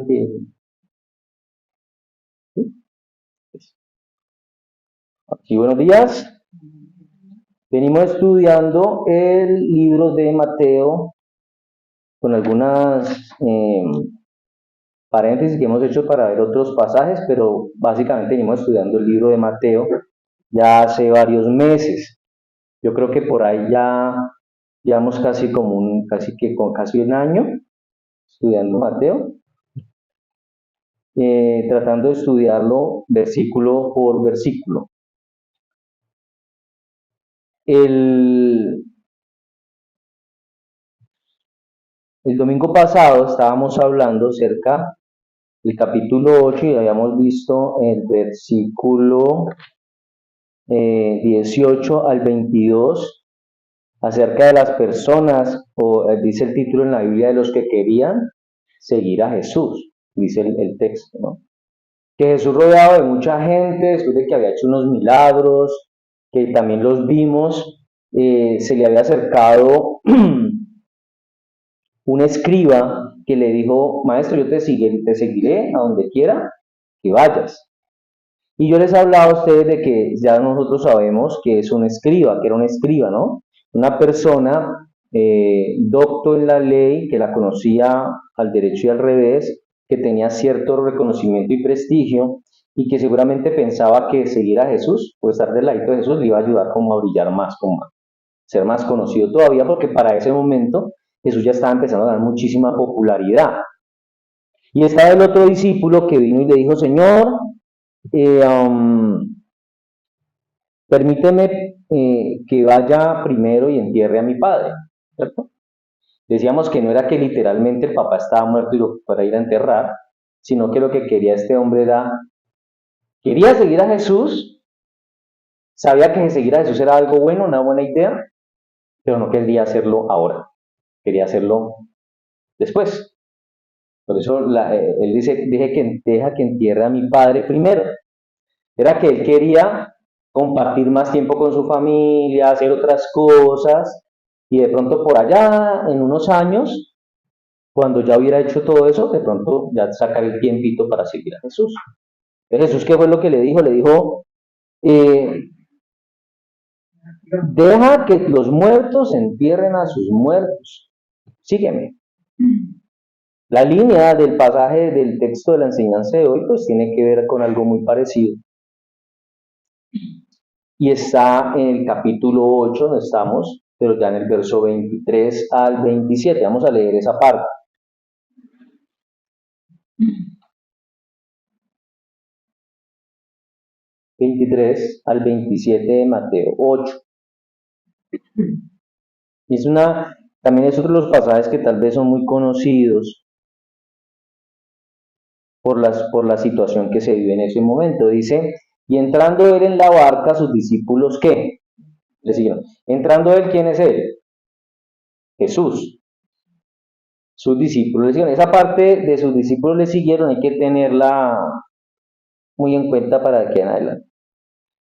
Sí, buenos días. Venimos estudiando el libro de Mateo con algunas paréntesis que hemos hecho para ver otros pasajes, pero básicamente venimos estudiando el libro de Mateo ya hace varios meses. Yo creo que por ahí ya llevamos casi un año estudiando Mateo, tratando de estudiarlo versículo por versículo. El domingo pasado estábamos hablando cerca del capítulo 8 y habíamos visto el versículo 18 al 22 acerca de las personas, dice el título en la Biblia, de los que querían seguir a Jesús, dice el texto, ¿no? Que Jesús rodeado de mucha gente, después de que había hecho unos milagros, que también los vimos, se le había acercado un escriba que le dijo: maestro, yo te seguiré a donde quiera que vayas. Y yo les hablaba a ustedes de que ya nosotros sabemos que es un escriba, que era un escriba, ¿no? Una persona docto en la ley, que la conocía al derecho y al revés, que tenía cierto reconocimiento y prestigio, y que seguramente pensaba que seguir a Jesús, o estar del ladito de Jesús, le iba a ayudar como a brillar más, como a ser más conocido todavía, porque para ese momento Jesús ya estaba empezando a dar muchísima popularidad. Y estaba el otro discípulo que vino y le dijo: Señor, permíteme que vaya primero y entierre a mi padre, ¿cierto? Decíamos que no era que literalmente el papá estaba muerto y lo fuera a ir a enterrar, sino que lo que quería este hombre era, quería seguir a Jesús, sabía que seguir a Jesús era algo bueno, una buena idea, pero no quería hacerlo ahora, quería hacerlo después. Por eso él dice: deja que entierre a mi padre primero. Era que él quería compartir más tiempo con su familia, hacer otras cosas, y de pronto por allá, en unos años, cuando ya hubiera hecho todo eso, de pronto ya sacar el tiempito para seguir a Jesús. Pero Jesús, ¿qué fue lo que le dijo? Le dijo: deja que los muertos entierren a sus muertos, sígueme. La línea del pasaje del texto de la enseñanza de hoy pues tiene que ver con algo muy parecido. Y está en el capítulo 8, donde estamos, pero ya en el verso 23 al 27. Vamos a leer esa parte. ...23 al 27 de Mateo 8. También es otro de los pasajes que tal vez son muy conocidos por la situación que se vive en ese momento. Dice: y entrando él en la barca, sus discípulos, ¿qué? Le siguieron. Entrando él, ¿quién es él? Jesús. Sus discípulos le siguieron. Esa parte de sus discípulos le siguieron, hay que tenerla muy en cuenta para que en adelante.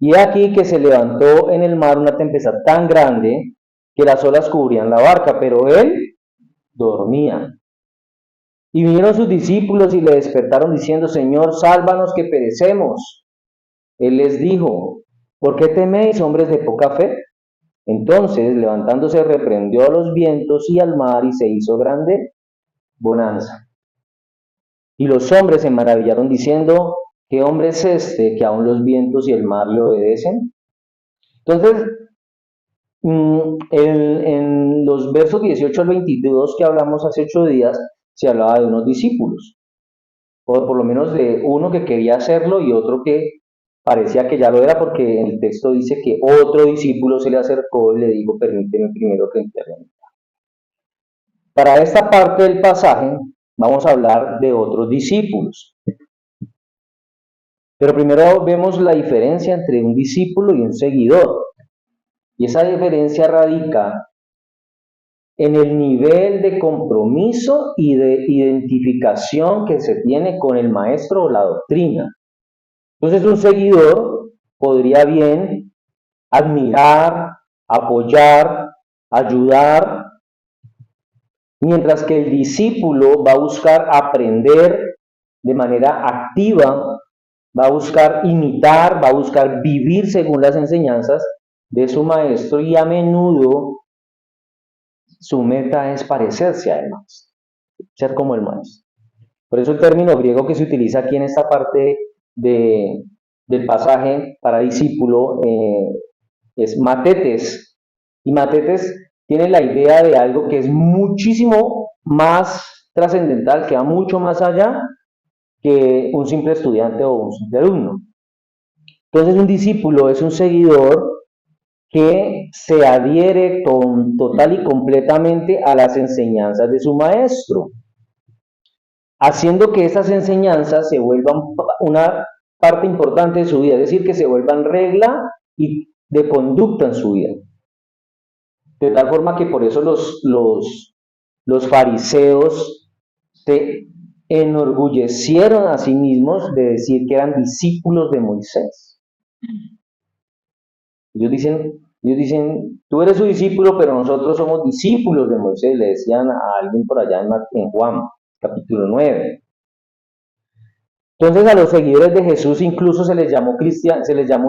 Y aquí que se levantó en el mar una tempestad tan grande que las olas cubrían la barca, pero él dormía. Y vinieron sus discípulos y le despertaron diciendo: Señor, sálvanos que perecemos. Él les dijo: ¿por qué teméis, hombres de poca fe? Entonces, levantándose, reprendió a los vientos y al mar, y se hizo grande bonanza. Y los hombres se maravillaron diciendo: ¿qué hombre es este que aún los vientos y el mar le obedecen? Entonces, en los versos 18 al 22 que hablamos hace 8 días, se hablaba de unos discípulos, o por lo menos de uno que quería hacerlo y otro que parecía que ya lo era, porque el texto dice que otro discípulo se le acercó y le dijo: permíteme primero que entierre. Para esta parte del pasaje vamos a hablar de otros discípulos. Pero primero vemos la diferencia entre un discípulo y un seguidor. Y esa diferencia radica en el nivel de compromiso y de identificación que se tiene con el maestro o la doctrina. Entonces, un seguidor podría bien admirar, apoyar, ayudar, mientras que el discípulo va a buscar aprender de manera activa va a buscar imitar, va a buscar vivir según las enseñanzas de su maestro y a menudo su meta es parecerse al maestro, ser como el maestro. Por eso el término griego que se utiliza aquí en esta parte del pasaje para discípulo es matetes. Y matetes tiene la idea de algo que es muchísimo más trascendental, que va mucho más allá que un simple estudiante o un simple alumno. Entonces un discípulo es un seguidor que se adhiere total y completamente a las enseñanzas de su maestro, haciendo que esas enseñanzas se vuelvan una parte importante de su vida, es decir, que se vuelvan regla y de conducta en su vida. De tal forma que por eso los fariseos se enorgullecieron a sí mismos de decir que eran discípulos de Moisés. Ellos dicen, tú eres su discípulo, pero nosotros somos discípulos de Moisés, le decían a alguien por allá en Juan, capítulo 9. Entonces a los seguidores de Jesús incluso se les llamó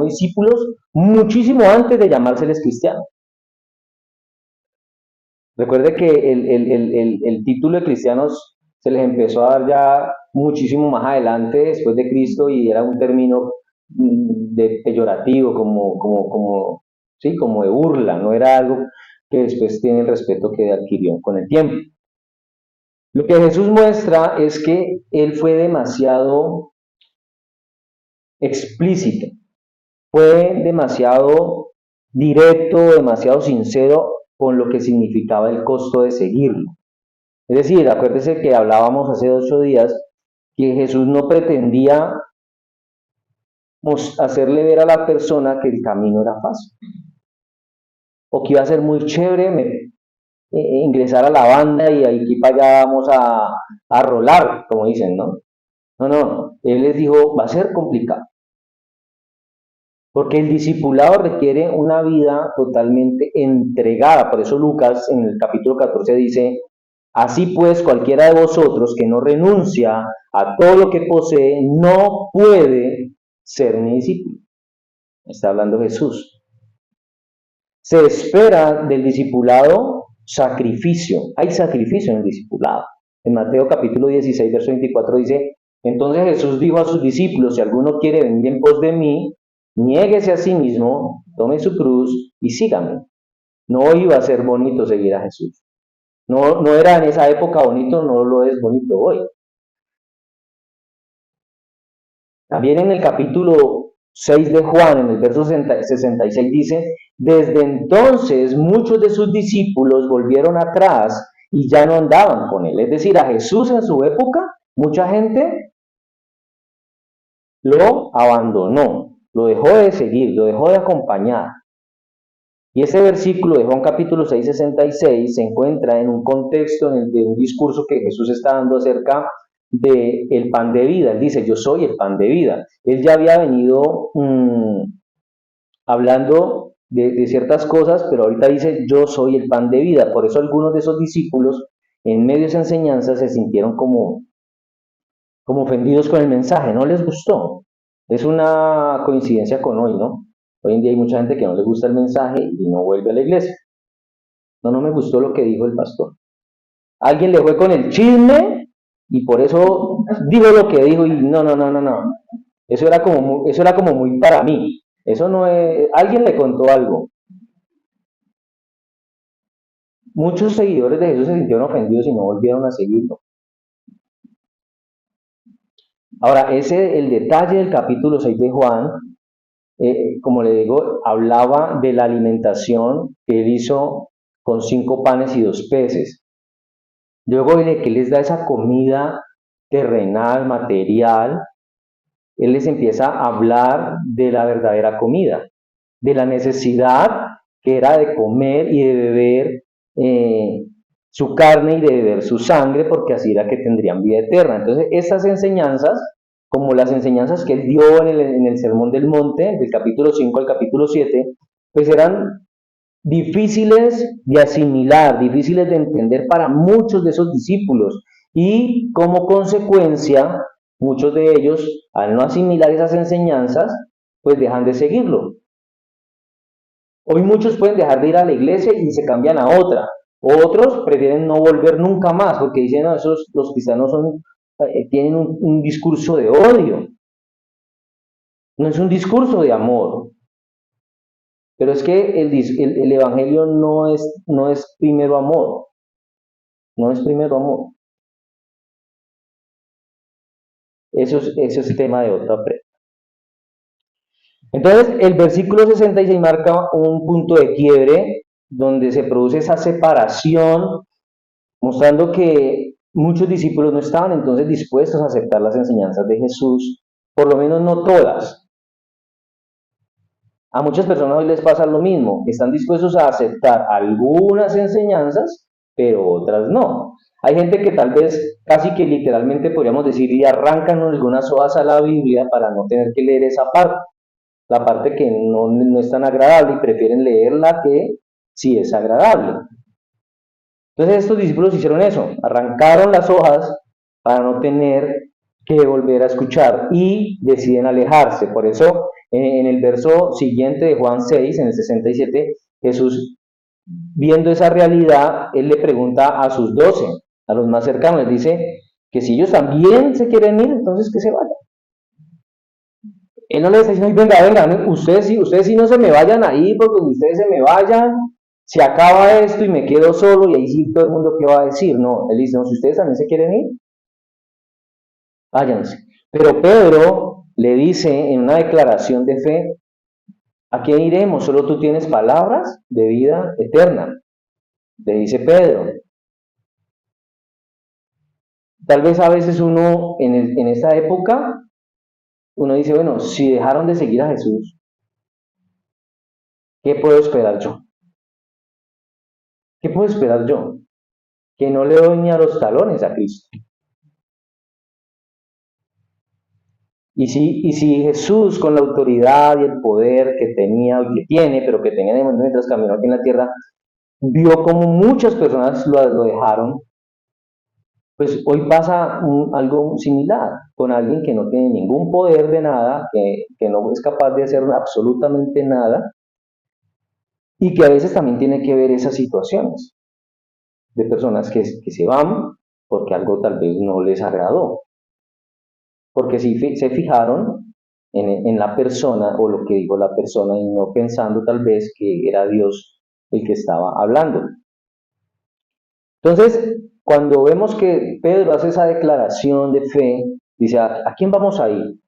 discípulos muchísimo antes de llamárseles cristianos. Recuerde que el título de cristianos se les empezó a dar ya muchísimo más adelante, después de Cristo, y era un término de peyorativo, como de burla, no era algo que después tiene el respeto que adquirió con el tiempo. Lo que Jesús muestra es que él fue demasiado explícito, fue demasiado directo, demasiado sincero con lo que significaba el costo de seguirlo. Es decir, acuérdese que hablábamos hace 8 días que Jesús no pretendía hacerle ver a la persona que el camino era fácil, o que iba a ser muy chévere ingresar a la banda y aquí para allá vamos a rolar, como dicen, ¿no? No, él les dijo, va a ser complicado, porque el discipulado requiere una vida totalmente entregada. Por eso Lucas en el capítulo 14 dice, así pues cualquiera de vosotros que no renuncia a todo lo que posee, no puede ser mi discípulo. Está hablando Jesús. Se espera del discipulado sacrificio. Hay sacrificio en el discipulado. En Mateo capítulo 16, verso 24 dice, entonces Jesús dijo a sus discípulos, si alguno quiere venir en pos de mí, niéguese a sí mismo, tome su cruz y sígame. No iba a ser bonito seguir a Jesús. No era en esa época bonito, no lo es bonito hoy. También en el capítulo 6 de Juan, en el verso 66 dice, desde entonces muchos de sus discípulos volvieron atrás y ya no andaban con él. Es decir, a Jesús en su época, mucha gente lo abandonó, lo dejó de seguir, lo dejó de acompañar. Y ese versículo de Juan capítulo 6, 66 se encuentra en un contexto de un discurso que Jesús está dando acerca del pan de vida. Él dice, yo soy el pan de vida. Él ya había venido hablando de ciertas cosas, pero ahorita dice, yo soy el pan de vida. Por eso algunos de esos discípulos, en medio de esa enseñanza, se sintieron como ofendidos con el mensaje, no les gustó. Es una coincidencia con hoy, ¿no? Hoy en día hay mucha gente que no le gusta el mensaje y no vuelve a la iglesia. No me gustó lo que dijo el pastor. Alguien le fue con el chisme y por eso dijo lo que dijo y no. Eso era como muy para mí. Eso no es, alguien le contó algo. Muchos seguidores de Jesús se sintieron ofendidos y no volvieron a seguirlo. Ahora, el detalle del capítulo 6 de Juan, como le digo, hablaba de la alimentación que él hizo con 5 panes y 2 peces. Luego de que les da esa comida terrenal, material, él les empieza a hablar de la verdadera comida, de la necesidad que era de comer y de beber su carne y de beber su sangre, porque así era que tendrían vida eterna. Entonces, estas enseñanzas, como las enseñanzas que él dio en el Sermón del Monte, del capítulo 5 al capítulo 7, pues eran difíciles de asimilar, difíciles de entender para muchos de esos discípulos, y como consecuencia muchos de ellos, al no asimilar esas enseñanzas, pues dejan de seguirlo. Hoy muchos pueden dejar de ir a la iglesia y se cambian a otra. Otros prefieren no volver nunca más porque dicen, no, esos, los cristianos tienen un discurso de odio. No es un discurso de amor. Pero es que el evangelio no es primero amor. No es primero amor. Eso es tema de otra pre. Entonces, el versículo 66 marca un punto de quiebre donde se produce esa separación, mostrando que muchos discípulos no estaban entonces dispuestos a aceptar las enseñanzas de Jesús, por lo menos no todas. A muchas personas hoy les pasa lo mismo, están dispuestos a aceptar algunas enseñanzas, pero otras no. Hay gente que tal vez casi que literalmente podríamos decir y arrancan algunas hojas a la Biblia para no tener que leer esa parte, la parte que no es tan agradable y prefieren leer la que sí es agradable. Entonces estos discípulos hicieron eso, arrancaron las hojas para no tener que volver a escuchar y deciden alejarse. Por eso en el verso siguiente de Juan 6, en el 67, Jesús, viendo esa realidad, él le pregunta a sus 12, a los más cercanos, les dice que si ellos también se quieren ir, entonces que se vayan. Él no les está diciendo, venga, ustedes sí no se me vayan ahí, porque ustedes se me vayan, se acaba esto y me quedo solo y ahí sí todo el mundo qué va a decir. No, él dice, no, si ustedes también se quieren ir, váyanse. Pero Pedro le dice en una declaración de fe, ¿a quién iremos? Solo tú tienes palabras de vida eterna. Le dice Pedro. Tal vez a veces uno en esta época, uno dice, bueno, si dejaron de seguir a Jesús, ¿qué puedo esperar yo? ¿Qué puedo esperar yo? Que no le doy ni a los talones a Cristo. Y si Jesús, con la autoridad y el poder que tenía y que tiene, pero que tenía mientras caminó aquí en la tierra, vio como muchas personas lo dejaron, pues hoy pasa algo similar con alguien que no tiene ningún poder de nada, que no es capaz de hacer absolutamente nada, y que a veces también tiene que ver esas situaciones de personas que se van porque algo tal vez no les agradó, porque si se fijaron en la persona o lo que dijo la persona y no pensando tal vez que era Dios el que estaba hablando. Entonces, cuando vemos que Pedro hace esa declaración de fe, dice, ¿a quién vamos a ir?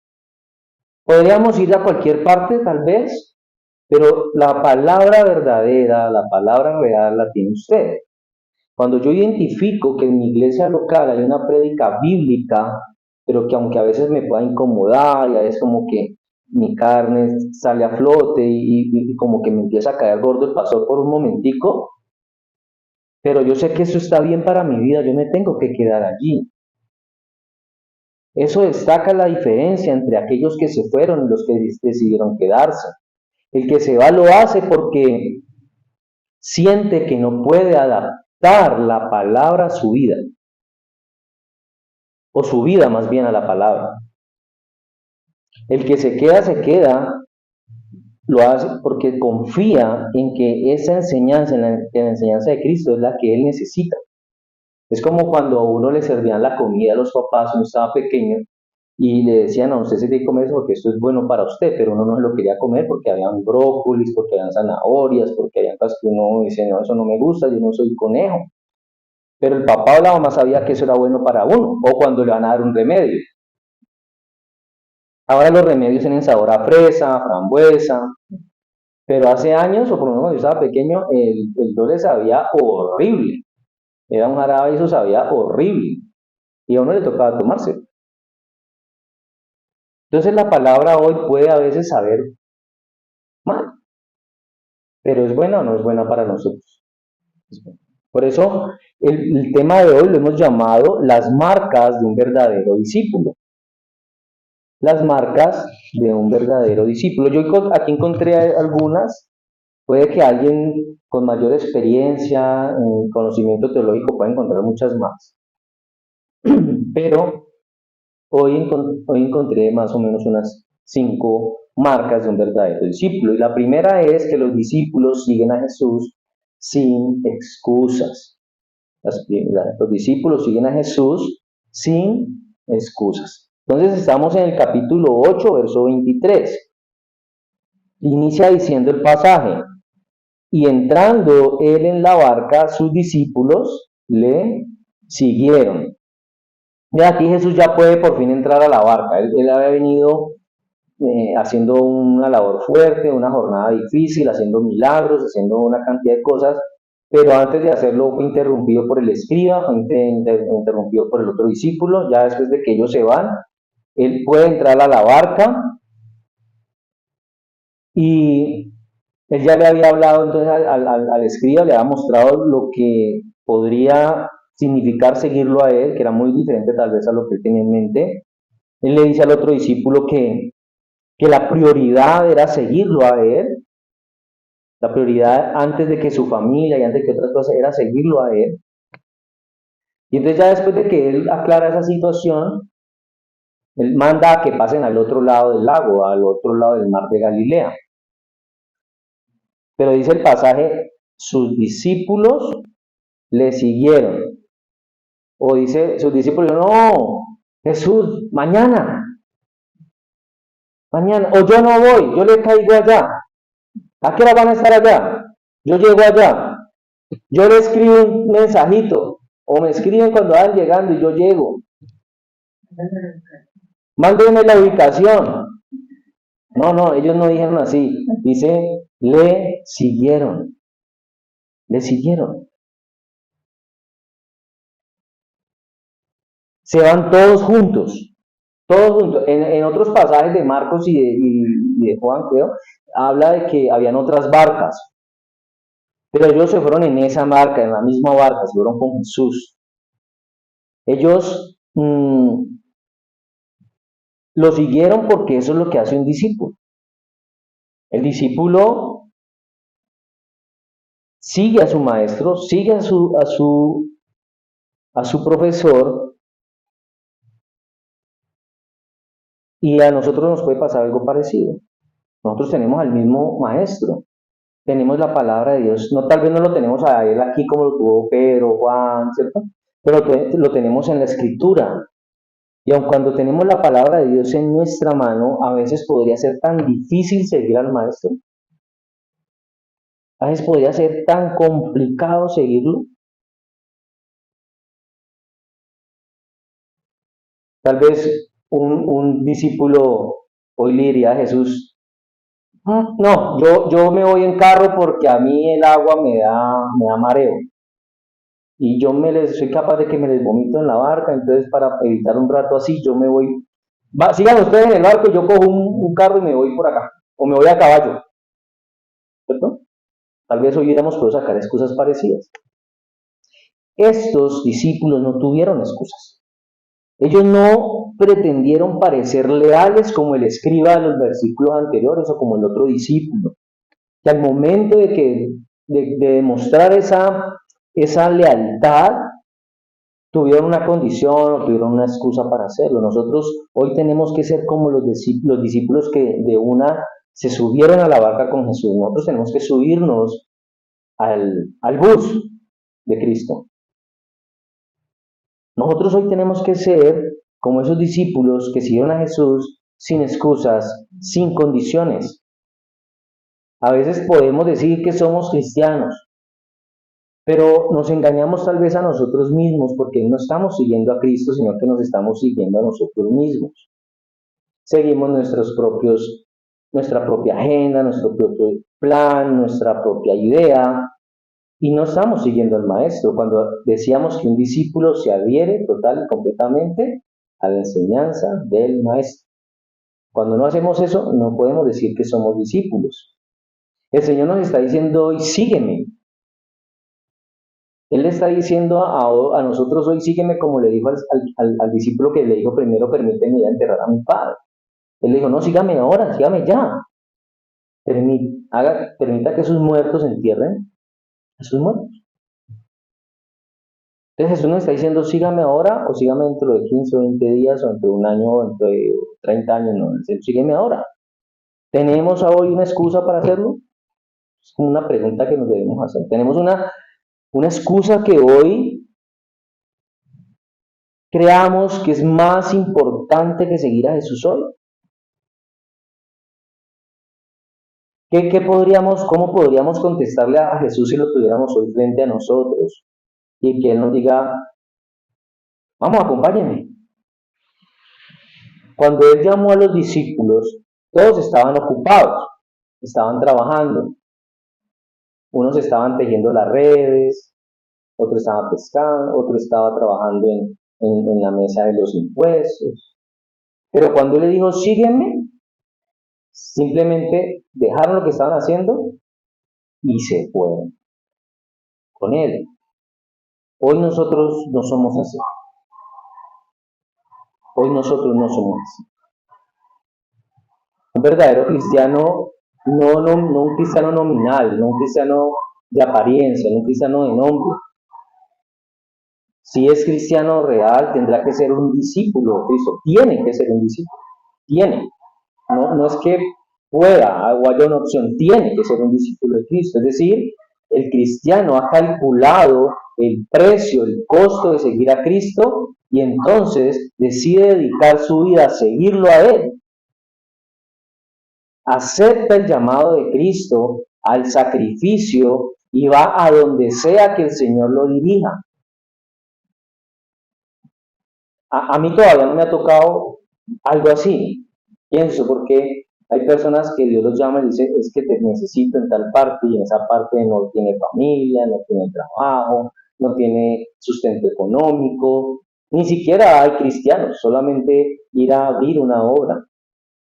Podríamos ir a cualquier parte tal vez, pero la palabra verdadera, la palabra real la tiene usted. Cuando yo identifico que en mi iglesia local hay una prédica bíblica, pero que aunque a veces me pueda incomodar y a veces como que mi carne sale a flote y como que me empieza a caer gordo el pastor por un momentico, pero yo sé que eso está bien para mi vida, yo me tengo que quedar allí. Eso destaca la diferencia entre aquellos que se fueron y los que decidieron quedarse. El que se va lo hace porque siente que no puede adaptar la palabra a su vida, o su vida más bien a la palabra. El que se queda, lo hace porque confía en que esa enseñanza, en la enseñanza de Cristo, es la que él necesita. Es como cuando a uno le servían la comida a los papás, uno estaba pequeño, y le decían a usted se tiene que comer eso porque esto es bueno para usted, pero uno no se lo quería comer porque habían brócolis, porque habían zanahorias, porque habían cosas que uno dice, no, eso no me gusta, yo no soy conejo. Pero el papá o la mamá sabía que eso era bueno para uno, o cuando le van a dar un remedio. Ahora los remedios tienen sabor a fresa, frambuesa, pero hace años, o por lo menos cuando yo estaba pequeño, el dulce sabía horrible. Era un jarabe y eso sabía horrible. Y a uno le tocaba tomarse. Entonces la palabra hoy puede a veces saber mal, pero ¿es buena o no es buena para nosotros? Por eso el tema de hoy lo hemos llamado las marcas de un verdadero discípulo. Las marcas de un verdadero discípulo. Yo aquí encontré algunas. Puede que alguien con mayor experiencia, conocimiento teológico pueda encontrar muchas más. Pero Hoy encontré más o menos unas 5 marcas de un verdadero discípulo. Y la primera es que los discípulos siguen a Jesús sin excusas. Los discípulos siguen a Jesús sin excusas. Entonces estamos en el capítulo 8, verso 23. Inicia diciendo el pasaje: y entrando él en la barca, sus discípulos le siguieron. Y aquí Jesús ya puede por fin entrar a la barca. Él había venido haciendo una labor fuerte, una jornada difícil, haciendo milagros, haciendo una cantidad de cosas, pero antes de hacerlo fue interrumpido por el escriba, fue interrumpido por el otro discípulo. Ya después de que ellos se van, él puede entrar a la barca y él ya le había hablado entonces al escriba, le había mostrado lo que podría significar seguirlo a él, que era muy diferente tal vez a lo que él tenía en mente. Él le dice al otro discípulo que la prioridad era seguirlo a él, la prioridad antes de que su familia y antes de que otras cosas era seguirlo a él. Y entonces ya después de que él aclara esa situación, él manda a que pasen al otro lado del lago, al otro lado del mar de Galilea. Pero dice el pasaje, sus discípulos le siguieron. O dice, sus discípulos, no, Jesús, mañana, o yo no voy, yo le caigo allá. ¿A qué hora van a estar allá? Yo llego allá. Yo le escribo un mensajito, o me escriben cuando van llegando y yo llego. Mándenme la ubicación. No, ellos no dijeron así. Dice, le siguieron. Le siguieron. Se van todos juntos. Todos juntos. En otros pasajes de Marcos y de Juan, creo, habla de que habían otras barcas. Pero ellos se fueron en esa barca, en la misma barca, se fueron con Jesús. Ellos lo siguieron porque eso es lo que hace un discípulo. El discípulo sigue a su maestro, sigue a su profesor, y a nosotros nos puede pasar algo parecido. Nosotros tenemos al mismo maestro, tenemos la palabra de Dios, no, tal vez no lo tenemos a él aquí como lo tuvo Pedro, Juan, ¿cierto? Pero lo tenemos en la escritura. Y aun cuando tenemos la palabra de Dios en nuestra mano, a veces podría ser tan difícil seguir al maestro. A veces podría ser tan complicado seguirlo. Tal vez un discípulo hoy le diría a Jesús, no, yo me voy en carro porque a mí el agua me da mareo. Y soy capaz de que me les vomito en la barca, entonces para evitar un rato así, yo me voy. Sigan ustedes en el barco, yo cojo un carro y me voy por acá. O me voy a caballo. ¿Cierto? Tal vez hoy hubiéramos podido sacar excusas parecidas. Estos discípulos no tuvieron excusas. Ellos no pretendieron parecer leales como el escriba de los versículos anteriores o como el otro discípulo. Que al momento de demostrar esa lealtad, tuvieron una condición o tuvieron una excusa para hacerlo. Nosotros hoy tenemos que ser como los discípulos que de una se subieron a la barca con Jesús. Nosotros tenemos que subirnos al bus de Cristo. Nosotros hoy tenemos que ser como esos discípulos que siguieron a Jesús sin excusas, sin condiciones. A veces podemos decir que somos cristianos, pero nos engañamos tal vez a nosotros mismos porque no estamos siguiendo a Cristo, sino que nos estamos siguiendo a nosotros mismos. Seguimos nuestra propia agenda, nuestro propio plan, nuestra propia idea, y no estamos siguiendo al maestro. Cuando decíamos que un discípulo se adhiere total y completamente a la enseñanza del maestro. Cuando no hacemos eso, no podemos decir que somos discípulos. El Señor nos está diciendo hoy, sígueme. Él le está diciendo a nosotros hoy, sígueme, como le dijo al discípulo que le dijo primero, permíteme ir a enterrar a mi padre. Él le dijo, no, sígame ahora, sígame ya. Permita que sus muertos entierren a sus muertos. Entonces Jesús nos está diciendo, sígame ahora o sígame dentro de 15 o 20 días o dentro de un año o dentro de 30 años. No, sígueme ahora. ¿Tenemos hoy una excusa para hacerlo? Es como una pregunta que nos debemos hacer. ¿Tenemos una excusa que hoy creamos que es más importante que seguir a Jesús hoy? ¿Cómo podríamos contestarle a Jesús si lo tuviéramos hoy frente a nosotros? Y que Él nos diga, vamos, acompáñenme. Cuando Él llamó a los discípulos, todos estaban ocupados, estaban trabajando. Unos estaban tejiendo las redes, otro estaba pescando, otro estaba trabajando en la mesa de los impuestos. Pero cuando Él le dijo, sígueme, simplemente dejaron lo que estaban haciendo y se fueron con Él. Hoy nosotros no somos así. Hoy nosotros no somos así. Un verdadero cristiano, no un cristiano nominal, no un cristiano de apariencia, no un cristiano de nombre. Si es cristiano real, tendrá que ser un discípulo de Cristo. Tiene que ser un discípulo. Tiene. No es que pueda o haya una opción, tiene que ser un discípulo de Cristo. Es decir, el cristiano ha calculado el precio, el costo de seguir a Cristo y entonces decide dedicar su vida a seguirlo a Él. Acepta el llamado de Cristo al sacrificio y va a donde sea que el Señor lo dirija. A mí todavía no me ha tocado algo así, pienso, porque hay personas que Dios los llama y dice, es que te necesito en tal parte y en esa parte no tiene familia, no tiene trabajo, no tiene sustento económico, ni siquiera hay cristianos, solamente ir a abrir una obra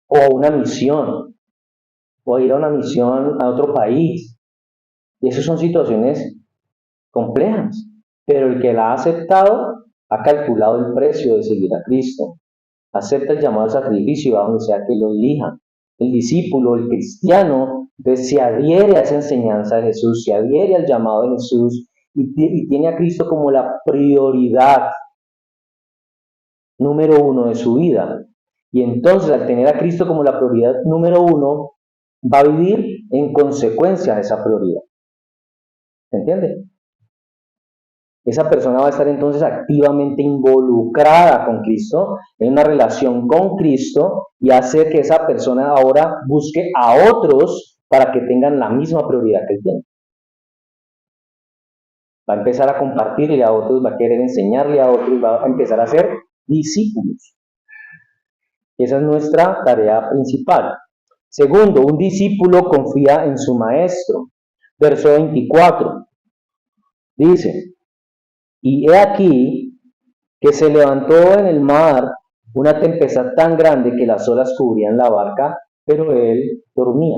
o a una misión o ir a una misión a otro país. Y esas son situaciones complejas, pero el que la ha aceptado ha calculado el precio de seguir a Cristo. Acepta el llamado al sacrificio a donde sea que lo dirija. El discípulo, el cristiano, entonces se adhiere a esa enseñanza de Jesús, se adhiere al llamado de Jesús y tiene a Cristo como la prioridad número uno de su vida. Y entonces al tener a Cristo como la prioridad número uno, va a vivir en consecuencia de esa prioridad. ¿Se entiende? Esa persona va a estar entonces activamente involucrada con Cristo, en una relación con Cristo, y hacer que esa persona ahora busque a otros para que tengan la misma prioridad que él tiene. Va a empezar a compartirle a otros, va a querer enseñarle a otros, va a empezar a ser discípulos. Esa es nuestra tarea principal. Segundo, un discípulo confía en su maestro. Verso 24. Dice, y he aquí que se levantó en el mar una tempestad tan grande que las olas cubrían la barca, pero él dormía.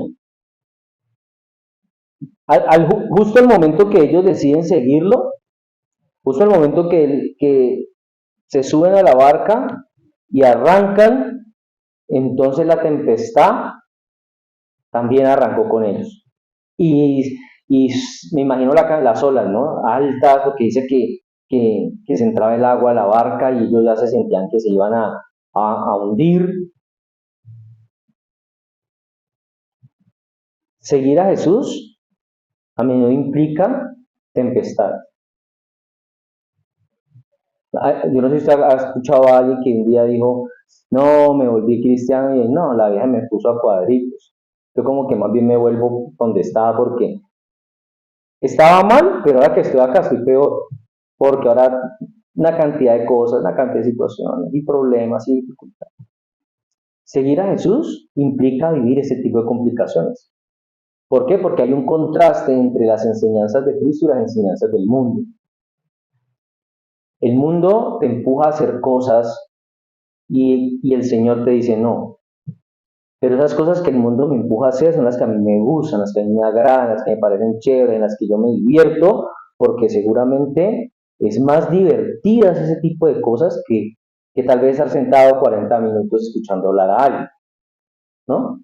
Justo el momento que ellos deciden seguirlo, justo el momento que se suben a la barca y arrancan, entonces la tempestad también arrancó con ellos. Y me imagino las olas, ¿no? Altas, porque dice que se entraba el agua a la barca y ellos ya se sentían que se iban a hundir. Seguir a Jesús a menudo implica tempestad. Yo no sé si usted ha escuchado a alguien que un día dijo, no, me volví cristiano y no, la vieja me puso a cuadritos. Yo como que más bien me vuelvo donde estaba porque estaba mal, pero ahora que estoy acá estoy peor. Porque ahora una cantidad de cosas, una cantidad de situaciones y problemas y dificultades. Seguir a Jesús implica vivir ese tipo de complicaciones. ¿Por qué? Porque hay un contraste entre las enseñanzas de Cristo y las enseñanzas del mundo. El mundo te empuja a hacer cosas y el Señor te dice no. Pero esas cosas que el mundo me empuja a hacer son las que a mí me gustan, las que a mí me agradan, las que me parecen chéveres, en las que yo me divierto, porque seguramente es más divertidas ese tipo de cosas que tal vez estar sentado 40 minutos escuchando hablar a alguien, ¿no?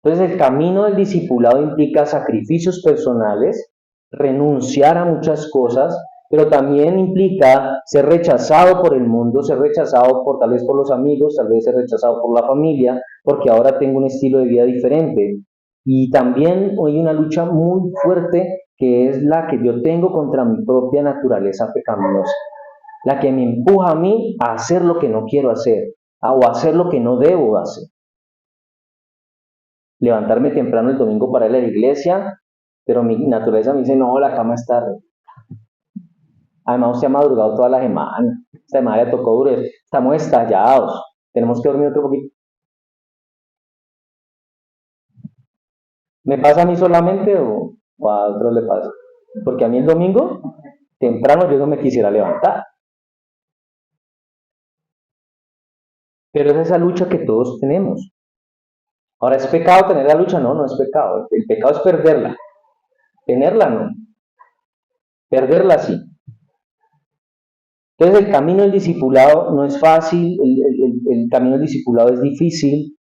Entonces el camino del discipulado implica sacrificios personales, renunciar a muchas cosas, pero también implica ser rechazado por el mundo, ser rechazado tal vez por los amigos, tal vez ser rechazado por la familia, porque ahora tengo un estilo de vida diferente. Y también hay una lucha muy fuerte que es la que yo tengo contra mi propia naturaleza pecaminosa, la que me empuja a mí a hacer lo que no quiero hacer, o a hacer lo que no debo hacer. Levantarme temprano el domingo para ir a la iglesia, pero mi naturaleza me dice, no, la cama es tarde. Además, usted ha madrugado toda la semana. Esta semana le tocó duro. Estamos estallados. Tenemos que dormir otro poquito. ¿Me pasa a mí solamente o a otros le pasa? Porque a mí el domingo, temprano, yo no me quisiera levantar. Pero es esa lucha que todos tenemos. Ahora, ¿es pecado tener la lucha? No, no es pecado. El pecado es perderla. Tenerla no. Perderla sí. Entonces el camino del discipulado no es fácil, el camino del discipulado es difícil,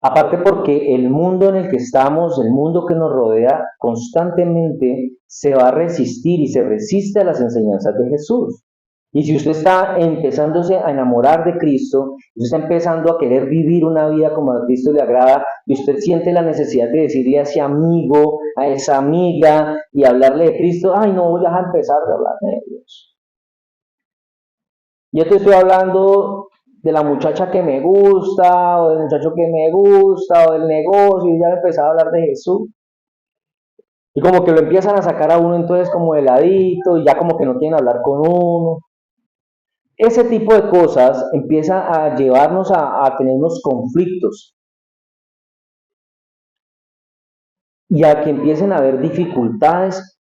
aparte porque el mundo en el que estamos, el mundo que nos rodea, constantemente se va a resistir y se resiste a las enseñanzas de Jesús. Y si usted está empezándose a enamorar de Cristo, usted está empezando a querer vivir una vida como a Cristo le agrada, y usted siente la necesidad de decirle a ese amigo, a esa amiga, y hablarle de Cristo, ay, no voy a empezar a hablar de Dios. Yo te estoy hablando de la muchacha que me gusta, o del muchacho que me gusta, o del negocio, y ya empezaba a hablar de Jesús. Y como que lo empiezan a sacar a uno entonces como de ladito, y ya como que no quieren hablar con uno. Ese tipo de cosas empieza a llevarnos a tener unos conflictos y a que empiecen a haber dificultades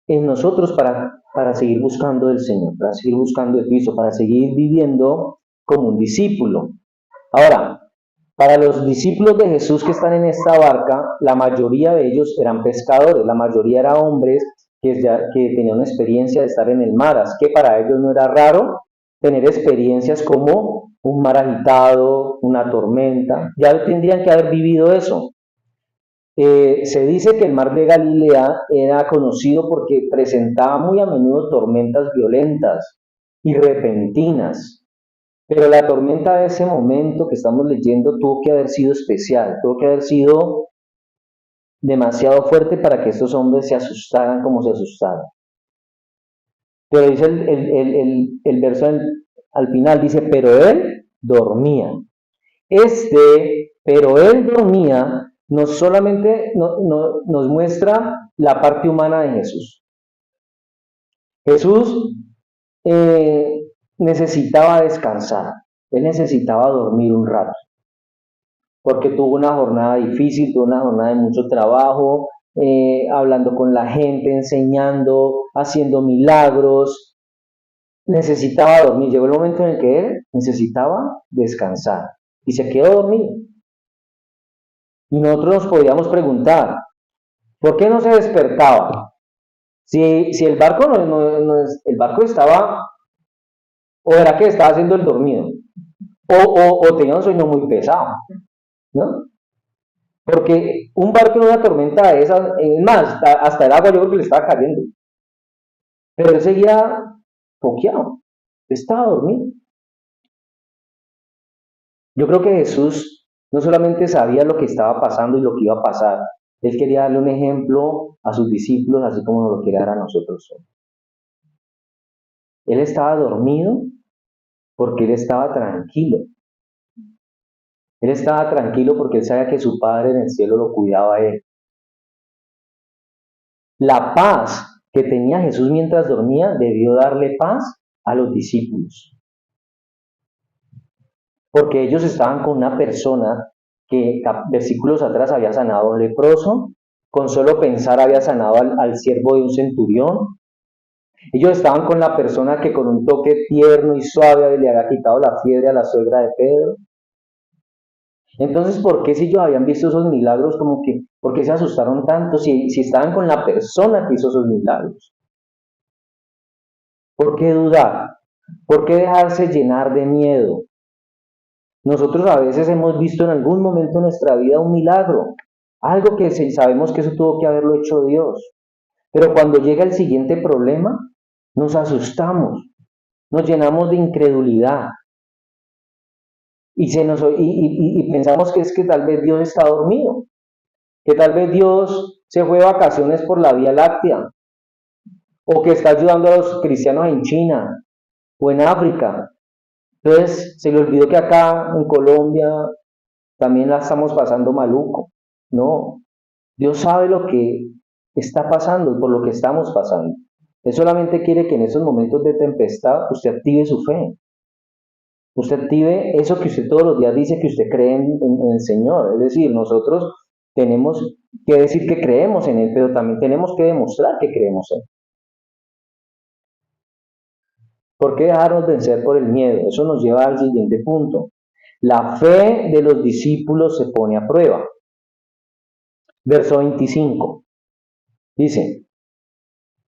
en nosotros para seguir buscando del Señor, para seguir buscando de Cristo, para seguir viviendo como un discípulo. Ahora, para los discípulos de Jesús que están en esta barca, la mayoría de ellos eran pescadores, la mayoría eran hombres que tenían una experiencia de estar en el mar, así que para ellos no era raro tener experiencias como un mar agitado, una tormenta, ya tendrían que haber vivido eso. Se dice que el mar de Galilea era conocido porque presentaba muy a menudo tormentas violentas y repentinas, pero la tormenta de ese momento que estamos leyendo tuvo que haber sido especial, tuvo que haber sido demasiado fuerte para que estos hombres se asustaran como se asustaron. Pero dice el verso al final, dice, pero él dormía. Pero él dormía, no solamente nos muestra la parte humana de Jesús. Jesús necesitaba descansar, él necesitaba dormir un rato, porque tuvo una jornada difícil, tuvo una jornada de mucho trabajo, hablando con la gente, enseñando, haciendo milagros, necesitaba dormir. Llegó el momento en el que él necesitaba descansar y se quedó dormido. Y nosotros nos podíamos preguntar, ¿por qué no se despertaba? Si el barco el barco estaba, o era que estaba haciendo el dormido, o tenía un sueño muy pesado, ¿no? Porque un barco en una tormenta de esas, es más, hasta el agua yo creo que le estaba cayendo. Pero él seguía foqueado, estaba dormido. Yo creo que Jesús no solamente sabía lo que estaba pasando y lo que iba a pasar, él quería darle un ejemplo a sus discípulos, así como nos lo quiere dar a nosotros hoy. Él estaba dormido porque él estaba tranquilo. Él estaba tranquilo porque él sabía que su Padre en el cielo lo cuidaba a él. La paz que tenía Jesús mientras dormía debió darle paz a los discípulos. Porque ellos estaban con una persona que versículos atrás había sanado a un leproso, con solo pensar había sanado al siervo de un centurión. Ellos estaban con la persona que con un toque tierno y suave le había quitado la fiebre a la suegra de Pedro. Entonces, ¿por qué si ellos habían visto esos milagros, por qué se asustaron tanto si estaban con la persona que hizo esos milagros? ¿Por qué dudar? ¿Por qué dejarse llenar de miedo? Nosotros a veces hemos visto en algún momento de nuestra vida un milagro, algo que sabemos que eso tuvo que haberlo hecho Dios. Pero cuando llega el siguiente problema, nos asustamos, nos llenamos de incredulidad y pensamos que es que tal vez Dios está dormido, que tal vez Dios se fue de vacaciones por la Vía Láctea, o que está ayudando a los cristianos en China o en África. Entonces se le olvidó que acá en Colombia también la estamos pasando maluco. No, Dios sabe lo que está pasando, por lo que estamos pasando. Él solamente quiere que en esos momentos de tempestad usted active su fe. Usted active eso que usted todos los días dice que usted cree en el Señor. Es decir, nosotros tenemos que decir que creemos en Él, pero también tenemos que demostrar que creemos en Él. ¿Por qué dejarnos vencer por el miedo? Eso nos lleva al siguiente punto. La fe de los discípulos se pone a prueba. Verso 25. Dice,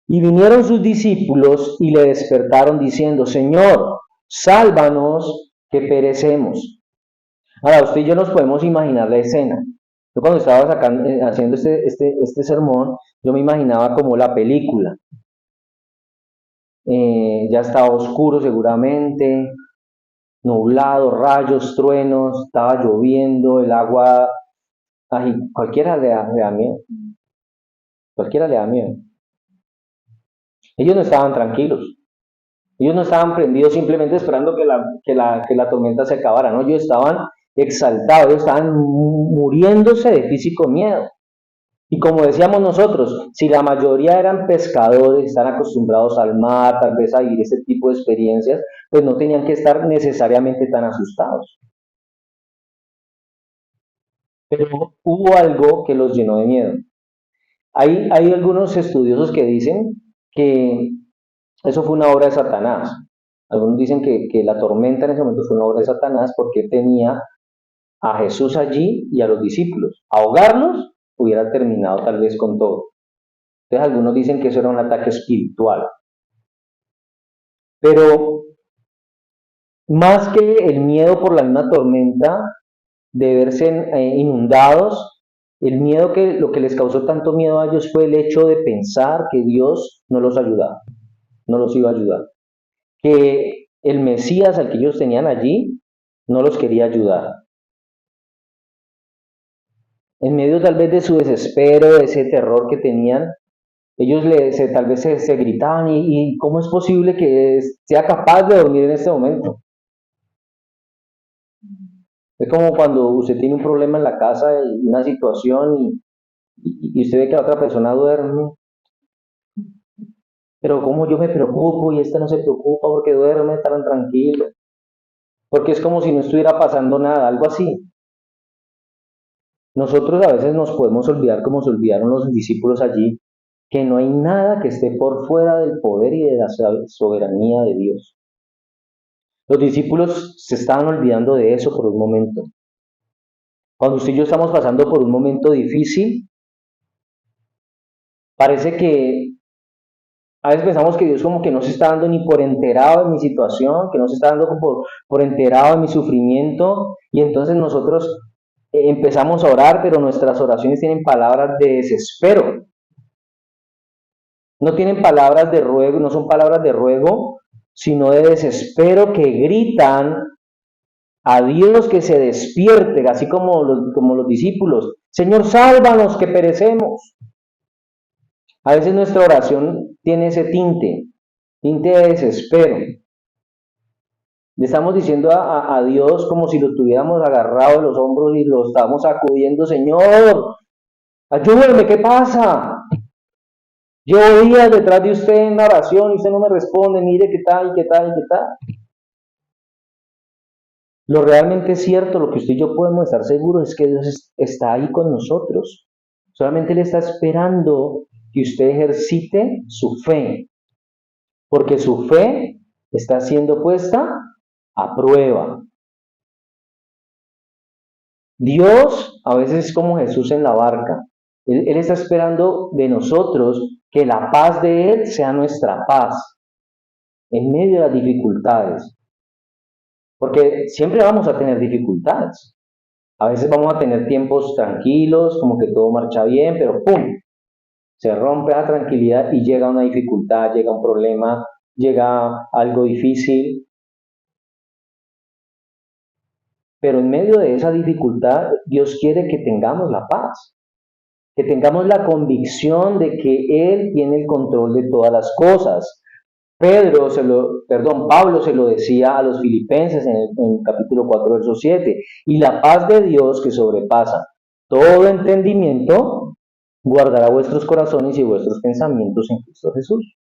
y vinieron sus discípulos y le despertaron diciendo, Señor, sálvanos que perecemos. Ahora, usted y yo nos podemos imaginar la escena. Yo cuando estaba haciendo este sermón, yo me imaginaba como la película. Ya estaba oscuro seguramente, nublado, rayos, truenos, estaba lloviendo, el agua, ay, cualquiera le da miedo, cualquiera le da miedo. Ellos no estaban tranquilos, ellos no estaban prendidos simplemente esperando que la tormenta se acabara, no, ellos estaban exaltados, ellos estaban muriéndose de físico miedo. Y como decíamos nosotros, si la mayoría eran pescadores, están acostumbrados al mar, tal vez a vivir ese tipo de experiencias, pues no tenían que estar necesariamente tan asustados. Pero hubo algo que los llenó de miedo. Hay algunos estudiosos que dicen que eso fue una obra de Satanás. Algunos dicen que la tormenta en ese momento fue una obra de Satanás porque tenía a Jesús allí y a los discípulos. Ahogarlos hubiera terminado tal vez con todo. Entonces algunos dicen que eso era un ataque espiritual. Pero más que el miedo por la misma tormenta, de verse inundados, el miedo que lo que les causó tanto miedo a ellos fue el hecho de pensar que Dios no los ayudaba, no los iba a ayudar, que el Mesías al que ellos tenían allí no los quería ayudar. En medio tal vez de su desespero, de ese terror que tenían, ellos tal vez se gritaban y ¿cómo es posible que sea capaz de dormir en este momento? Es como cuando usted tiene un problema en la casa y una situación y usted ve que la otra persona duerme, pero como yo me preocupo y esta no se preocupa porque duerme tan tranquilo, porque es como si no estuviera pasando nada, algo así. Nosotros a veces nos podemos olvidar, como se olvidaron los discípulos allí, que no hay nada que esté por fuera del poder y de la soberanía de Dios. Los discípulos se estaban olvidando de eso por un momento. Cuando usted y yo estamos pasando por un momento difícil, parece que a veces pensamos que Dios como que no se está dando ni por enterado de mi situación, que no se está dando por enterado de mi sufrimiento, y entonces nosotros empezamos a orar, pero nuestras oraciones tienen palabras de desespero. No tienen palabras de ruego, no son palabras de ruego, sino de desespero que gritan a Dios que se despierte, así como los discípulos. Señor, sálvanos que perecemos. A veces nuestra oración tiene ese tinte de desespero. Le estamos diciendo a Dios como si lo tuviéramos agarrado de los hombros y lo estamos sacudiendo, Señor, ayúdame, ¿qué pasa? Llevo días detrás de usted en la oración y usted no me responde, mire qué tal, qué tal, qué tal. Lo realmente cierto, lo que usted y yo podemos estar seguros es que Dios está ahí con nosotros. Solamente Él está esperando que usted ejercite su fe, porque su fe está siendo puesta a prueba. Dios a veces es como Jesús en la barca. Él está esperando de nosotros que la paz de Él sea nuestra paz en medio de las dificultades. Porque siempre vamos a tener dificultades. A veces vamos a tener tiempos tranquilos, como que todo marcha bien, pero ¡pum! Se rompe la tranquilidad y llega una dificultad, llega un problema, llega algo difícil. Pero en medio de esa dificultad, Dios quiere que tengamos la paz, que tengamos la convicción de que Él tiene el control de todas las cosas. Pablo se lo decía a los filipenses en capítulo 4, verso 7, y la paz de Dios que sobrepasa todo entendimiento, guardará vuestros corazones y vuestros pensamientos en Cristo Jesús.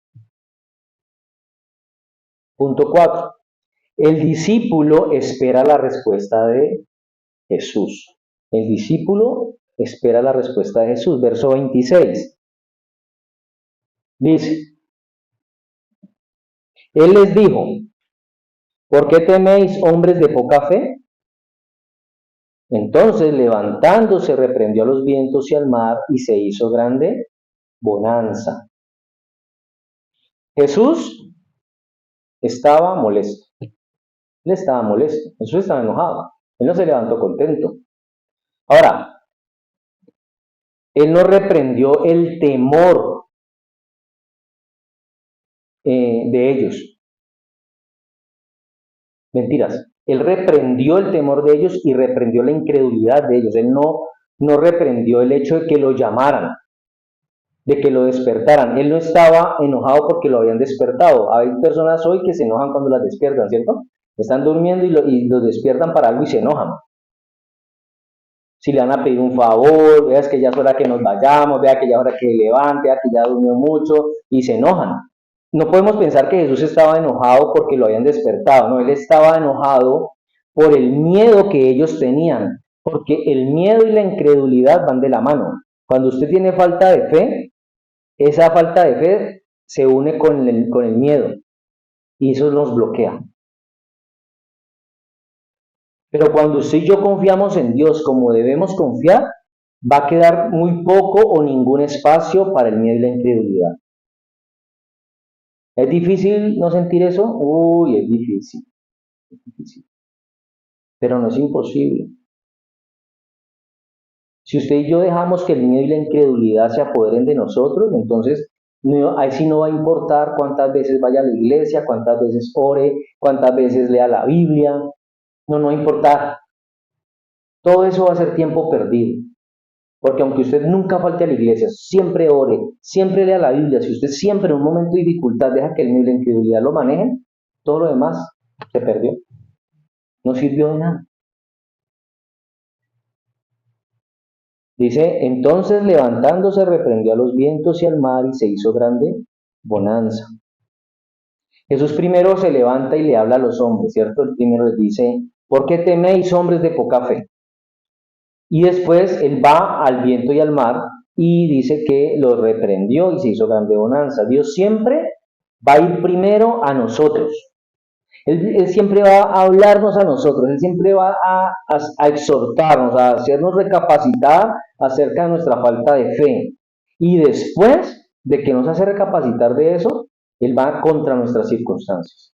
Punto 4. El discípulo espera la respuesta de Jesús. El discípulo espera la respuesta de Jesús. Verso 26. Dice, Él les dijo, ¿por qué teméis, hombres de poca fe? Entonces, levantándose, reprendió a los vientos y al mar, y se hizo grande bonanza. Jesús estaba molesto. Él estaba molesto. Jesús estaba enojado. Él no se levantó contento. Ahora, Él no reprendió el temor de ellos. Mentiras. Él reprendió el temor de ellos y reprendió la incredulidad de ellos. Él no reprendió el hecho de que lo llamaran, de que lo despertaran. Él no estaba enojado porque lo habían despertado. Hay personas hoy que se enojan cuando las despiertan, ¿cierto? Están durmiendo y los despiertan para algo y se enojan. Si le van a pedir un favor, veas que ya es hora que nos vayamos, vea que ya es hora que levante, vea que ya durmió mucho y se enojan. No podemos pensar que Jesús estaba enojado porque lo habían despertado, no, Él estaba enojado por el miedo que ellos tenían, porque el miedo y la incredulidad van de la mano. Cuando usted tiene falta de fe, esa falta de fe se une con el miedo y eso nos bloquea. Pero cuando usted y yo confiamos en Dios como debemos confiar, va a quedar muy poco o ningún espacio para el miedo y la incredulidad. ¿Es difícil no sentir eso? Uy, es difícil. Es difícil. Pero no es imposible. Si usted y yo dejamos que el miedo y la incredulidad se apoderen de nosotros, entonces ahí sí no va a importar cuántas veces vaya a la iglesia, cuántas veces ore, cuántas veces lea la Biblia. No va a importar. Todo eso va a ser tiempo perdido. Porque aunque usted nunca falte a la iglesia, siempre ore, siempre lea la Biblia, si usted siempre en un momento de dificultad deja que el miedo y la incredulidad lo manejen, todo lo demás se perdió. No sirvió de nada. Dice, entonces levantándose reprendió a los vientos y al mar y se hizo grande bonanza. Jesús primero se levanta y le habla a los hombres, ¿cierto? El primero les dice, ¿por qué teméis, hombres de poca fe? Y después él va al viento y al mar y dice que los reprendió y se hizo grande bonanza. Dios siempre va a ir primero a nosotros. Él siempre va a hablarnos a nosotros, Él siempre va a exhortarnos, a hacernos recapacitar acerca de nuestra falta de fe. Y después de que nos hace recapacitar de eso, Él va contra nuestras circunstancias.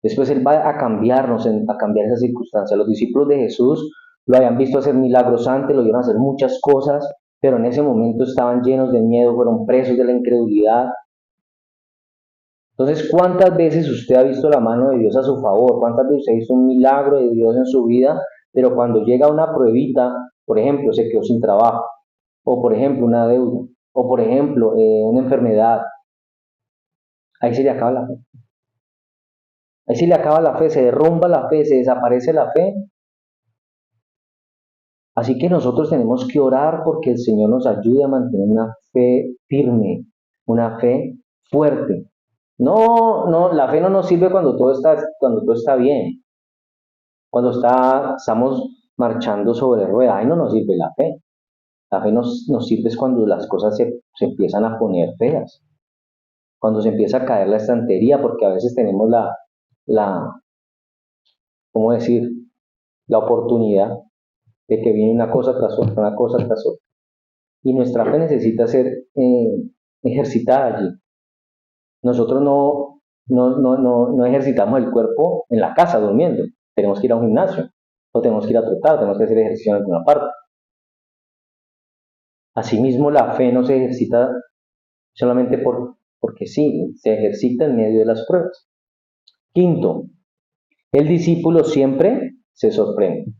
Después Él va a cambiarnos, a cambiar esas circunstancias. Los discípulos de Jesús lo habían visto hacer milagros antes, lo vieron hacer muchas cosas, pero en ese momento estaban llenos de miedo, fueron presos de la incredulidad. Entonces, ¿cuántas veces usted ha visto la mano de Dios a su favor? ¿Cuántas veces usted ha visto un milagro de Dios en su vida? Pero cuando llega una pruebita, por ejemplo, se quedó sin trabajo, o por ejemplo, una deuda, o por ejemplo, una enfermedad, ahí se le acaba la fe. Ahí se le acaba la fe, se derrumba la fe, se desaparece la fe. Así que nosotros tenemos que orar porque el Señor nos ayude a mantener una fe firme, una fe fuerte. No, la fe no nos sirve cuando todo está bien, cuando estamos marchando sobre ruedas, ahí no nos sirve la fe. La fe nos sirve es cuando las cosas se empiezan a poner feas, cuando se empieza a caer la estantería, porque a veces tenemos ¿cómo decir? La oportunidad de que viene una cosa tras otra, una cosa tras otra. Y nuestra fe necesita ser ejercitada allí. Nosotros no ejercitamos el cuerpo en la casa durmiendo, tenemos que ir a un gimnasio, o tenemos que ir a trotar, tenemos que hacer ejercicio en alguna parte. Asimismo, la fe no se ejercita solamente porque sí, se ejercita en medio de las pruebas. Quinto, el discípulo siempre se sorprende.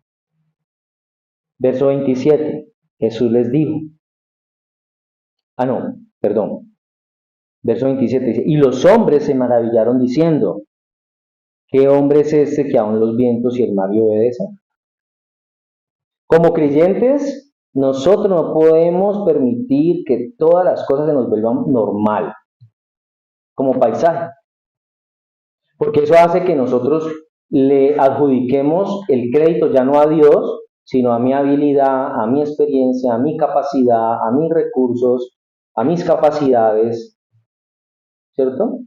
Verso 27, Jesús les dijo, perdón, verso 27 dice, y los hombres se maravillaron diciendo, ¿qué hombre es este que aún los vientos y el mar le obedecen? Como creyentes, nosotros no podemos permitir que todas las cosas se nos vuelvan normal, como paisaje, porque eso hace que nosotros le adjudiquemos el crédito ya no a Dios, sino a mi habilidad, a mi experiencia, a mi capacidad, a mis recursos, a mis capacidades, ¿cierto?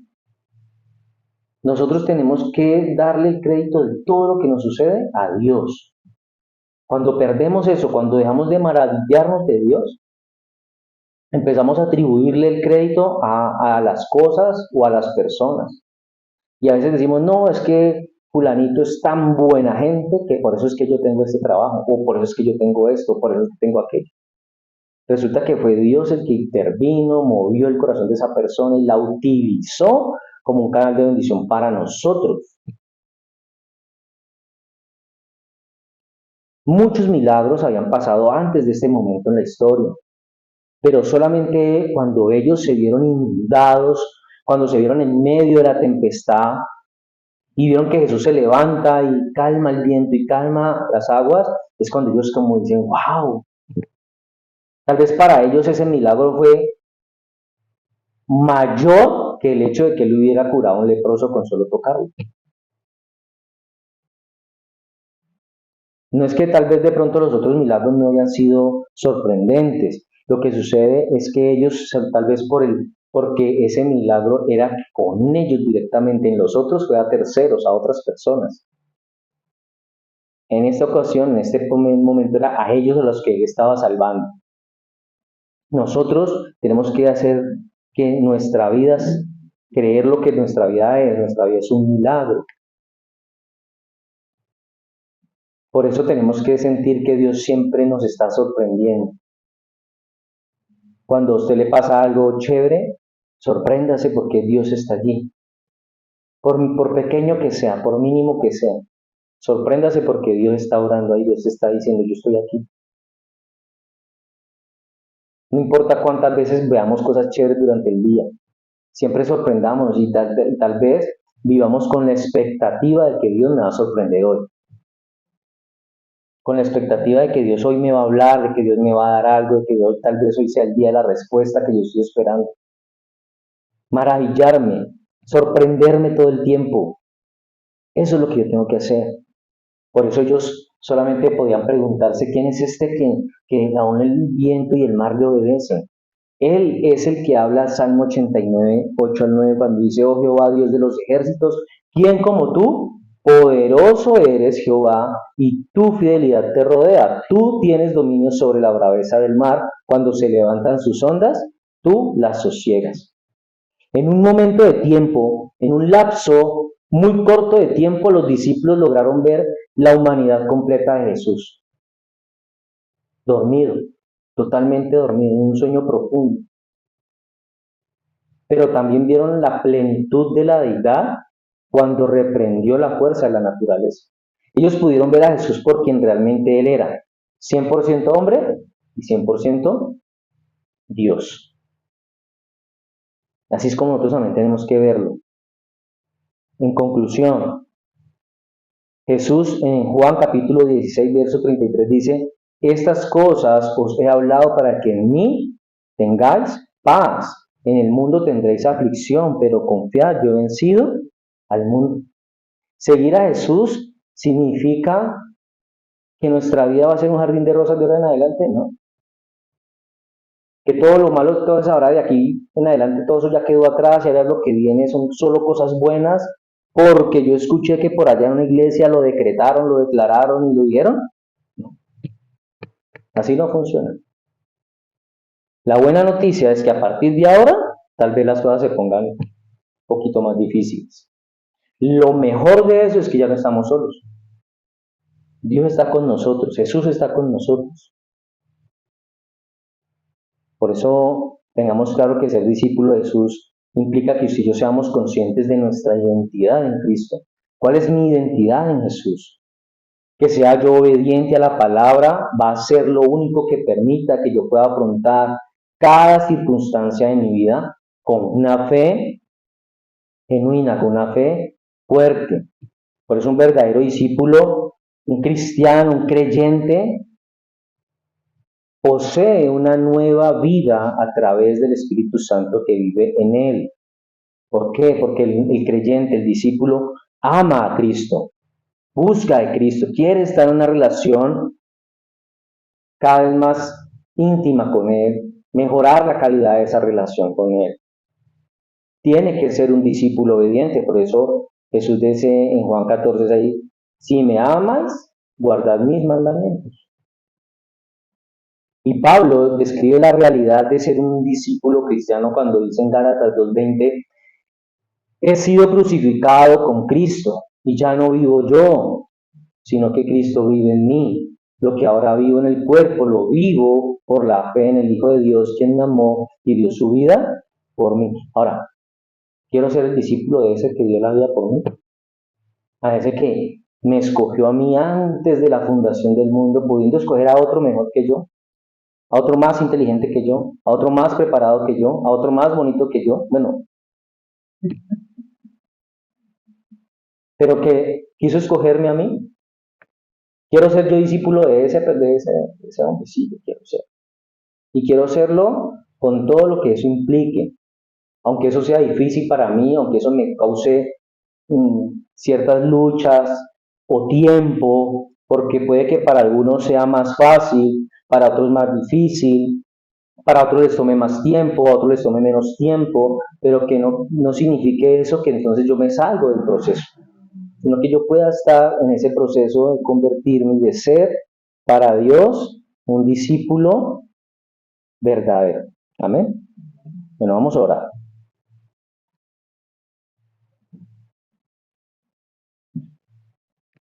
Nosotros tenemos que darle el crédito de todo lo que nos sucede a Dios. Cuando perdemos eso, cuando dejamos de maravillarnos de Dios, empezamos a atribuirle el crédito a las cosas o a las personas. Y a veces decimos, no, es que fulanito es tan buena gente que por eso es que yo tengo este trabajo, o por eso es que yo tengo esto, por eso es que tengo aquello. Resulta que fue Dios el que intervino, movió el corazón de esa persona y la utilizó como un canal de bendición para nosotros. Muchos milagros habían pasado antes de este momento en la historia, pero solamente cuando ellos se vieron inundados, cuando se vieron en medio de la tempestad y vieron que Jesús se levanta y calma el viento y calma las aguas, es cuando ellos como dicen, wow, tal vez para ellos ese milagro fue mayor que el hecho de que él hubiera curado a un leproso con solo tocarlo. No es que tal vez de pronto los otros milagros no hayan sido sorprendentes. Lo que sucede es que ellos, tal vez porque ese milagro era con ellos directamente, en los otros fue a terceros, a otras personas. En esta ocasión, en este momento, era a ellos a los que él estaba salvando. Nosotros tenemos que hacer que nuestra vida, creer lo que nuestra vida es un milagro. Por eso tenemos que sentir que Dios siempre nos está sorprendiendo. Cuando a usted le pasa algo chévere, sorpréndase porque Dios está allí. Por pequeño que sea, por mínimo que sea, sorpréndase porque Dios está orando ahí, Dios está diciendo, yo estoy aquí. No importa cuántas veces veamos cosas chéveres durante el día, siempre sorprendamos y tal vez vivamos con la expectativa de que Dios me va a sorprender hoy. Con la expectativa de que Dios hoy me va a hablar, de que Dios me va a dar algo, de que Dios, tal vez hoy sea el día de la respuesta que yo estoy esperando. Maravillarme, sorprenderme todo el tiempo. Eso es lo que yo tengo que hacer. Por eso ellos solamente podían preguntarse quién es este que aún el viento y el mar le obedecen. Él es el que habla Salmo 89, 8 al 9, cuando dice, oh Jehová, Dios de los ejércitos, ¿quién como tú? Poderoso eres Jehová, y tu fidelidad te rodea. Tú tienes dominio sobre la braveza del mar. Cuando se levantan sus ondas, tú las sosiegas. En un momento de tiempo, en un lapso muy corto de tiempo, los discípulos lograron ver la humanidad completa de Jesús. Dormido, totalmente dormido, en un sueño profundo. Pero también vieron la plenitud de la deidad cuando reprendió la fuerza de la naturaleza. Ellos pudieron ver a Jesús por quien realmente Él era, 100% hombre y 100% Dios. Así es como nosotros también tenemos que verlo. En conclusión, Jesús en Juan capítulo 16, verso 33 dice, estas cosas os he hablado para que en mí tengáis paz. En el mundo tendréis aflicción, pero confiad, yo he vencido al mundo. Seguir a Jesús significa que nuestra vida va a ser un jardín de rosas de ahora en adelante, ¿no? Que todo lo malo, todo es ahora de aquí en adelante, todo eso ya quedó atrás y ahora lo que viene son solo cosas buenas, porque yo escuché que por allá en una iglesia lo decretaron, lo declararon y lo dijeron. No, así no funciona. La buena noticia es que a partir de ahora, tal vez las cosas se pongan un poquito más difíciles. Lo mejor de eso es que ya no estamos solos. Dios está con nosotros, Jesús está con nosotros. Por eso tengamos claro que ser discípulo de Jesús implica que usted y yo seamos conscientes de nuestra identidad en Cristo. ¿Cuál es mi identidad en Jesús? Que sea yo obediente a la palabra va a ser lo único que permita que yo pueda afrontar cada circunstancia de mi vida con una fe genuina, con una fe fuerte. Por eso un verdadero discípulo, un cristiano, un creyente, posee una nueva vida a través del Espíritu Santo que vive en él. ¿Por qué? Porque el creyente, el discípulo, ama a Cristo, busca a Cristo, quiere estar en una relación cada vez más íntima con Él, mejorar la calidad de esa relación con Él. Tiene que ser un discípulo obediente, por eso Jesús dice en Juan 14, ahí, si me amas, guardad mis mandamientos. Y Pablo describe la realidad de ser un discípulo cristiano cuando dice en Gálatas 2:20, he sido crucificado con Cristo y ya no vivo yo, sino que Cristo vive en mí. Lo que ahora vivo en el cuerpo, lo vivo por la fe en el Hijo de Dios, quien me amó y dio su vida por mí. Ahora, quiero ser el discípulo de ese que dio la vida por mí, a ese que me escogió a mí antes de la fundación del mundo, pudiendo escoger a otro mejor que yo, a otro más inteligente que yo, a otro más preparado que yo, a otro más bonito que yo, bueno, pero que quiso escogerme a mí. Quiero ser yo discípulo de ese hombre, sí, yo quiero ser. Y quiero serlo con todo lo que eso implique, aunque eso sea difícil para mí, aunque eso me cause ciertas luchas o tiempo, porque puede que para algunos sea más fácil, para otros más difícil, para otros les tome más tiempo, a otros les tome menos tiempo, pero que no signifique eso que entonces yo me salgo del proceso, sino que yo pueda estar en ese proceso de convertirme y de ser para Dios un discípulo verdadero. Amén. Bueno, vamos a orar.